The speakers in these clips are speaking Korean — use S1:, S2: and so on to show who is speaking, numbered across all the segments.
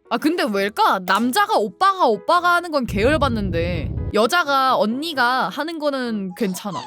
S1: 아 근데 왜일까? 남자가 오빠가 하는 건 계열받는데 여자가 언니가 하는 거는 괜찮아.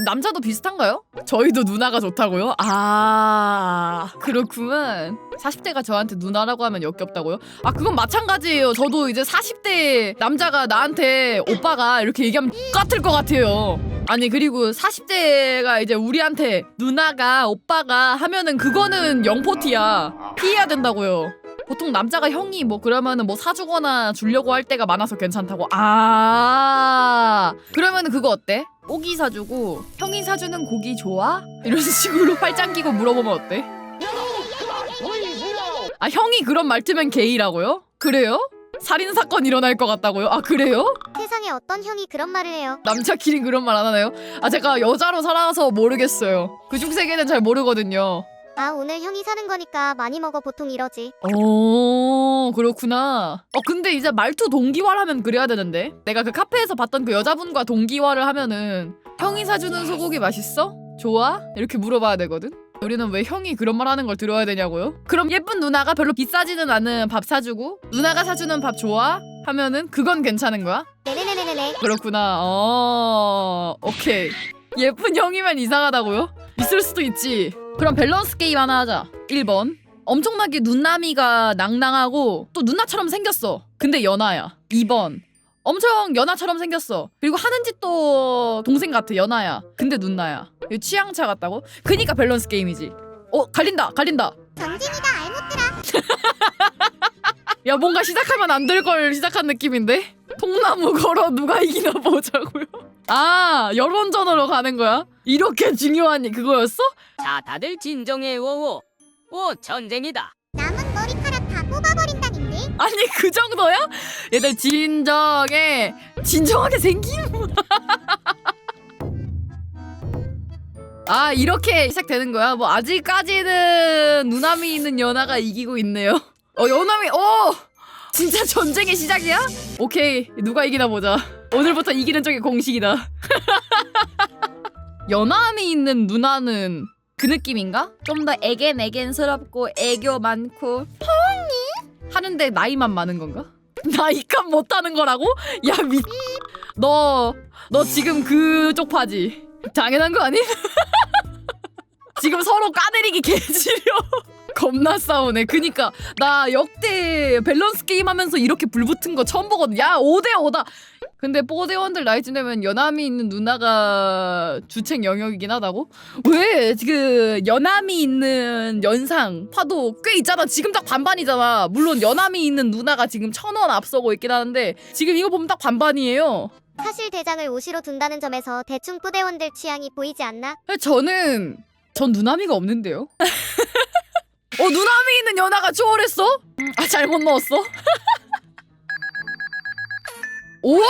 S1: 남자도 비슷한가요? 저희도 누나가 좋다고요? 아 그렇구만. 40대가 저한테 누나라고 하면 역겹다고요? 아 그건 마찬가지예요. 저도 이제 40대 남자가 나한테 오빠가 이렇게 얘기하면 똑같을 것 같아요. 아니 그리고 40대가 이제 우리한테 누나가 오빠가 하면은 그거는 영포티야. 피해야 된다고요. 보통 남자가 형이 뭐 그러면은 뭐 사주거나 주려고 할 때가 많아서 괜찮다고. 아 그러면은 그거 어때? 고기 사주고 형이 사주는 고기 좋아? 이런 식으로 팔짱 끼고 물어보면 어때? 아 형이 그런 말투면 게이라고요? 그래요? 살인사건 일어날 것 같다고요? 아 그래요?
S2: 세상에 어떤 형이 그런 말을 해요.
S1: 남자끼리 그런 말 안 하나요? 아 제가 여자로 살아서 모르겠어요. 그중 세계는 잘 모르거든요.
S2: 아 오늘 형이 사는 거니까 많이 먹어 보통 이러지.
S1: 그렇구나. 근데 이제 말투 동기화를 하면 그래야 되는데 내가 그 카페에서 봤던 그 여자분과 동기화를 하면은 형이 사주는 소고기 맛있어? 좋아? 이렇게 물어봐야 되거든. 우리는 왜 형이 그런 말 하는 걸 들어야 되냐고요? 그럼 예쁜 누나가 별로 비싸지는 않은 밥 사주고 누나가 사주는 밥 좋아? 하면은 그건 괜찮은 거야?
S2: 네네네네네.
S1: 그렇구나. 오케이. 예쁜 형이면 이상하다고요? 있을 수도 있지. 그럼 밸런스 게임 하나 하자. 1번. 엄청나게 눈남이가 낭낭하고 또 누나처럼 생겼어. 근데 연하야. 2번. 엄청 연하처럼 생겼어. 그리고 하는 짓도 동생 같아. 연하야. 근데 누나야. 이거 취향차 같다고? 그니까 밸런스 게임이지. 갈린다.
S2: 정진이가 알못들아.
S1: 야 뭔가 시작하면 안 될 걸 시작한 느낌인데? 통나무 걸어 누가 이기나 보자고요. 아 여론전으로 가는 거야? 이렇게 중요한 그거였어?
S3: 자, 다들 진정해. 오오. 오, 전쟁이다.
S2: 남은 머리카락 다 뽑아버린다는데.
S1: 아니 그 정도야? 얘들 진정하게 생김. 아 이렇게 시작되는 거야? 뭐 아직까지는 누나미 있는 연하가 이기고 있네요. 연하미 진짜 전쟁의 시작이야? 오케이 누가 이기나 보자. 오늘부터 이기는 쪽이 공식이다. 연함이 있는 누나는 그 느낌인가? 좀 더 애겐스럽고 애교 많고 허니 하는데 나이만 많은 건가? 나이값 못하는 거라고? 야 너 지금 그쪽 파지? 당연한 거 아니? 지금 서로 까내리기 개지려. 겁나 싸우네. 그니까 나 역대 밸런스 게임 하면서 이렇게 불붙은 거 처음 보거든. 야 5대5다. 근데 4대1들 나이쯤 되면 연함이 있는 누나가 주책 영역이긴 하다고? 왜? 그 연함이 있는 연상 파도 꽤 있잖아. 지금 딱 반반이잖아. 물론 연함이 있는 누나가 지금 1000원 앞서고 있긴 하는데 지금 이거 보면 딱 반반이에요.
S2: 사실 대장을 오시로 둔다는 점에서 대충 뿌대원들 취향이 보이지 않나?
S1: 전 누나미가 없는데요? 누나미 있는 연하가 추월했어? 잘못 넣었어? 우와!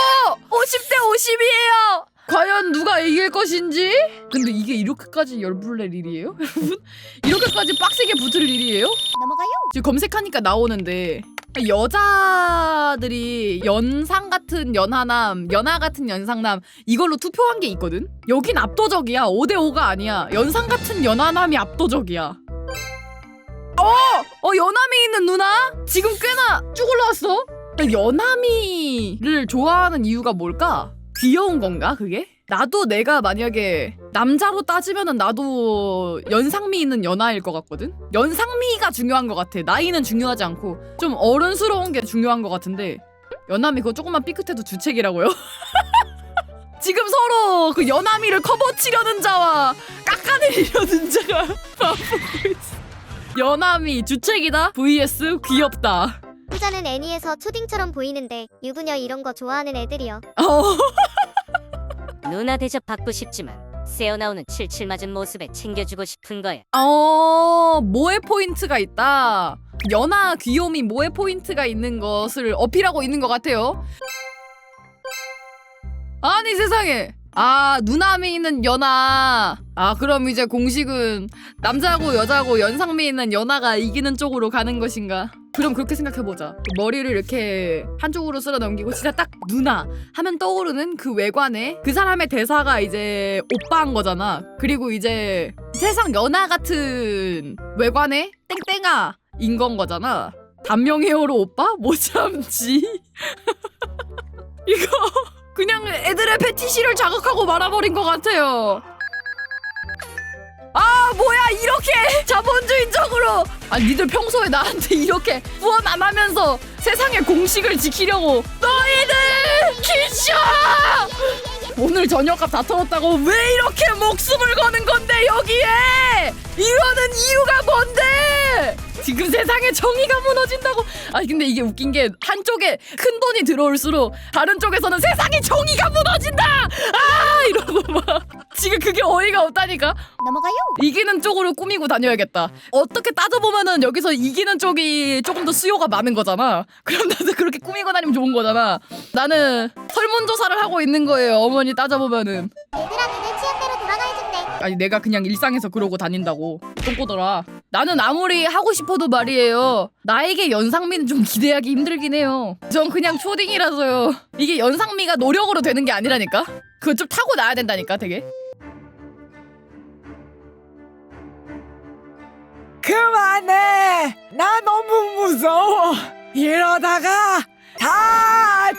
S1: 50대 50이에요! 과연 누가 이길 것인지? 근데 이게 이렇게까지 열불낼 일이에요? 여러분? 이렇게까지 빡세게 붙을 일이에요?
S2: 넘어가요.
S1: 지금 검색하니까 나오는데 여자들이 연상 같은 연하남, 연하 같은 연상남 이걸로 투표한 게 있거든? 여긴 압도적이야. 5대5가 아니야. 연상 같은 연하남이 압도적이야. 연함이 있는 누나? 지금 꽤나 쭉 올라왔어. 연함이를 좋아하는 이유가 뭘까? 귀여운 건가 그게? 나도 내가 만약에 남자로 따지면은 나도 연상미 있는 연하일 것 같거든? 연상미가 중요한 것 같아. 나이는 중요하지 않고 좀 어른스러운 게 중요한 것 같은데 연함이 그거 조금만 삐끗해도 주책이라고요? 지금 서로 그 연함이를 커버치려는 자와 깎아내리려는 자가 맞붙고 있어. 연함이 주책이다 vs 귀엽다.
S2: 후자는 애니에서 초딩처럼 보이는데 유부녀 이런 거 좋아하는 애들이요.
S3: 누나 대접 받고 싶지만 새어나오는 칠칠 맞은 모습에 챙겨주고 싶은 거야.
S1: 모의 포인트가 있다. 연하 귀요미 모의 포인트가 있는 것을 어필하고 있는 것 같아요. 아니 세상에. 누나미 있는 연하. 그럼 이제 공식은 남자고 여자고 연상미 있는 연하가 이기는 쪽으로 가는 것인가? 그럼 그렇게 생각해보자. 머리를 이렇게 한쪽으로 쓸어 넘기고 진짜 딱 누나 하면 떠오르는 그 외관에 그 사람의 대사가 이제 오빠인 거잖아. 그리고 이제 세상 연하 같은 외관에 땡땡아 인 건 거잖아. 단명 헤어로 오빠? 못 참지. 이거 그냥 애들의 패티시를 자극하고 말아버린 것 같아요. 아 뭐야 이렇게 자본주의적으로. 아니 니들 평소에 나한테 이렇게 후원 안 하면서 세상의 공식을 지키려고 너희들 기셔! 오늘 저녁값 다 털었다고 왜 이렇게 목숨을 거는 건데 여기에! 이러는 이유가 뭔데! 지금 세상에 정의가 무너진다고. 아니 근데 이게 웃긴 게 한쪽에 큰 돈이 들어올수록 다른 쪽에서는 세상에 정의가 무너진다! 아! 이러고 막 지금 그게 어이가 없다니까.
S2: 넘어가요.
S1: 이기는 쪽으로 꾸미고 다녀야겠다. 어떻게 따져보면은 여기서 이기는 쪽이 조금 더 수요가 많은 거잖아. 그럼 나도 그렇게 꾸미고 다니면 좋은 거잖아. 나는 설문조사를 하고 있는 거예요. 어머니 따져보면은.
S2: 얘들아 니네 취향대로 돌아가야겠네.
S1: 아니 내가 그냥 일상에서 그러고 다닌다고. 똥꼬더라. 나는 아무리 하고 싶어도 말이에요. 나에게 연상미는 좀 기대하기 힘들긴 해요. 전 그냥 초딩이라서요. 이게 연상미가 노력으로 되는 게 아니라니까. 그거 좀 타고 나야 된다니까 되게.
S4: 그만해! 나 너무 무서워! 이러다가 다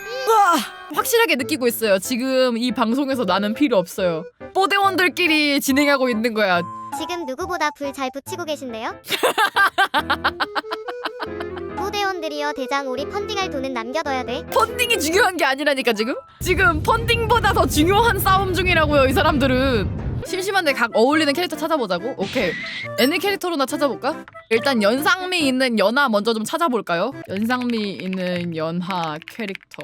S1: 확실하게 느끼고 있어요. 지금 이 방송에서 나는 필요 없어요. 뽀대원들끼리 진행하고 있는 거야.
S2: 지금 누구보다 불 잘 붙이고 계신데요? 후대원들이여 대장 우리 펀딩할 돈은 남겨둬야 돼.
S1: 펀딩이 중요한 게 아니라니까 지금? 지금 펀딩보다 더 중요한 싸움 중이라고요 이 사람들은. 심심한데 각 어울리는 캐릭터 찾아보자고? 오케이. 애니 캐릭터로나 찾아볼까? 일단 연상미 있는 연하 먼저 좀 찾아볼까요? 연상미 있는 연하 캐릭터.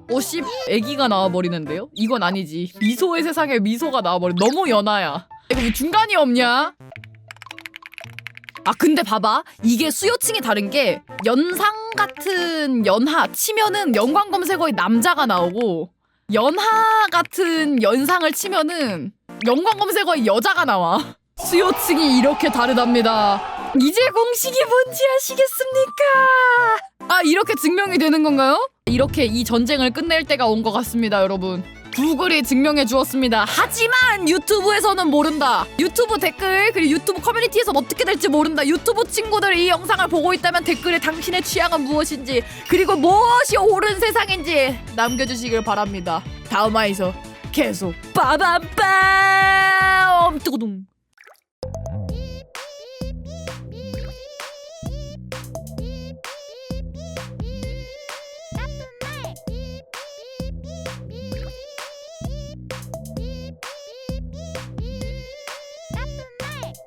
S1: 오씨 애기가 나와버리는데요? 이건 아니지. 미소의 세상에 미소가 나와버려. 너무 연하야. 이거 왜 중간이 없냐? 아 근데 봐봐. 이게 수요층이 다른 게 연상 같은 연하 치면은 연관 검색어에 남자가 나오고 연하 같은 연상을 치면은 연관 검색어에 여자가 나와. 수요층이 이렇게 다르답니다. 이제 공식이 뭔지 아시겠습니까? 아 이렇게 증명이 되는 건가요? 이렇게 이 전쟁을 끝낼 때가 온 것 같습니다 여러분. 구글이 증명해 주었습니다. 하지만 유튜브에서는 모른다. 유튜브 댓글 그리고 유튜브 커뮤니티에서 어떻게 될지 모른다. 유튜브 친구들이 이 영상을 보고 있다면 댓글에 당신의 취향은 무엇인지 그리고 무엇이 옳은 세상인지 남겨주시길 바랍니다. 다음 화에서 계속 빠밤빰 뜨거둥.